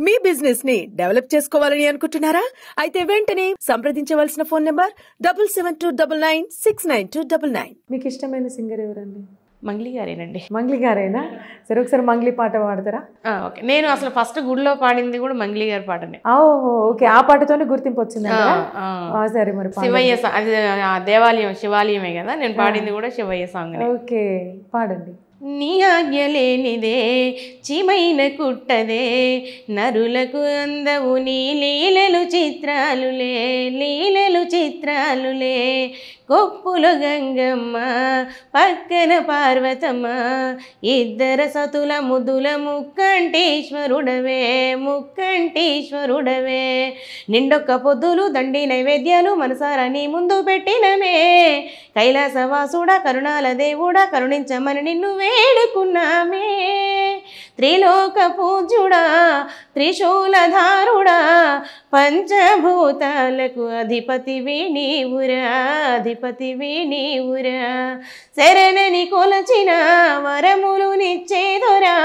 మీ business ని develop చేసుకోవాలని అనుకుంటున్నారా? అయితే వెంటనే సంప్రదించవలసిన ఫోన్ నంబర్ 7729969299. మీకు ఇష్టమైన సింగర్ ఎవరండి? మంగ్లీ గారేనండి. మంగ్లీ గారేనా? సరే ఒకసారి మంగ్లీ పాట పాడతారా? ఓకే. నేను అసలు ఫస్ట్ గుడిలో పాడింది కూడా మంగ్లీ గారి పాటనే. ఓహో, ఓకే. ఆ పాటతోనే గుర్తింపు వచ్చింది. సరే, మరి శివయ్య అది దేవాలయం శివాలయమే కదా, నేను పాడింది కూడా శివయ్య సాంగ్. ఓకే, పాడండి. నీ ఆజ్ఞ లేనిదే చిమైన కుట్టదే, నరులకు అందవు నీ లీలలు చిత్రాలులే, లీలలు చిత్రాలులే. కొప్పులు గంగమ్మ పక్కన పార్వతమ్మ, ఇద్దర సతుల ముద్దుల ముక్కంటీశ్వరుడవే, ముక్కంటీశ్వరుడవే. నిండొక్క పొద్దులు దండి నైవేద్యాలు మనసారా నీ ముందు పెట్టినమే, కైలాసవాసుడా కరుణాల దేవుడా కరుణించమని నిన్ను వేడుకున్నామే. త్రిలోక పూజ్యుడా త్రిశూలధారుడా, పంచభూతాలకు అధిపతివి నీవురా, అధిపతివి నీవురా. శరణని కొలచిన వరములు నిచ్చేదొరా,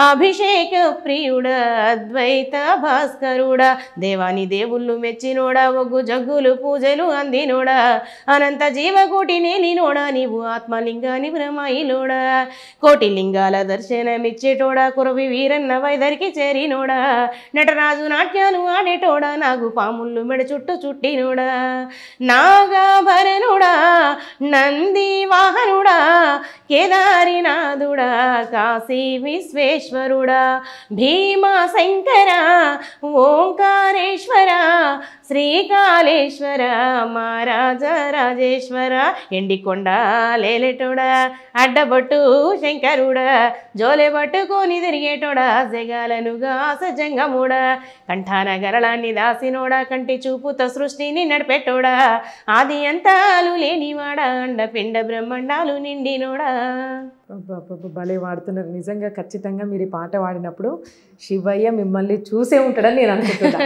అభిషేక ప్రియుడా అద్వైత భాస్కరుడా. దేవాని దేవుళ్ళు మెచ్చినోడా, ఒగ్గు జగ్గులు పూజలు అందినోడా, అనంత జీవకోటి నేలినోడా, నీవు ఆత్మలింగాని బ్రహ్మయిలోడా. కోటి లింగాల దర్శనమిచ్చేటోడా, కురవి వీరన్న వైదరికి చేరినోడా, నటరాజు నాట్యాలు ఆడేటోడా, నాగు పాముళ్ళు మెడ చుట్టూ చుట్టినోడా, నాగాభరణుడా నంది వాహనుడా, కేదారినాథుడా కాశీ విశ్వేశ్వరుడా, భీమా శంకర ఓంకారేశ్వర, శ్రీకాళేశ్వర మహారాజ రాజేశ్వర. ఎండికొండ లేలేటోడా, అడ్డబట్టు శంకరుడా, జోలె పట్టుకొని తిరిగేటోడా, జగాలనుగా సజంగముడా, కంఠాన గరళాన్ని దాసినోడా, కంటి చూపుతో సృష్టిని నడిపెట్టోడా, ఆది అంతాలు లేనివాడా, అండపిండ బ్రహ్మాండాలు నిండినోడా. భలే వాడుతున్నారు నిజంగా. ఖచ్చితంగా మీరు ఈ పాట వాడినప్పుడు శివయ్య మిమ్మల్ని చూసే ఉంటాడని నేను అనుకుంటున్నా.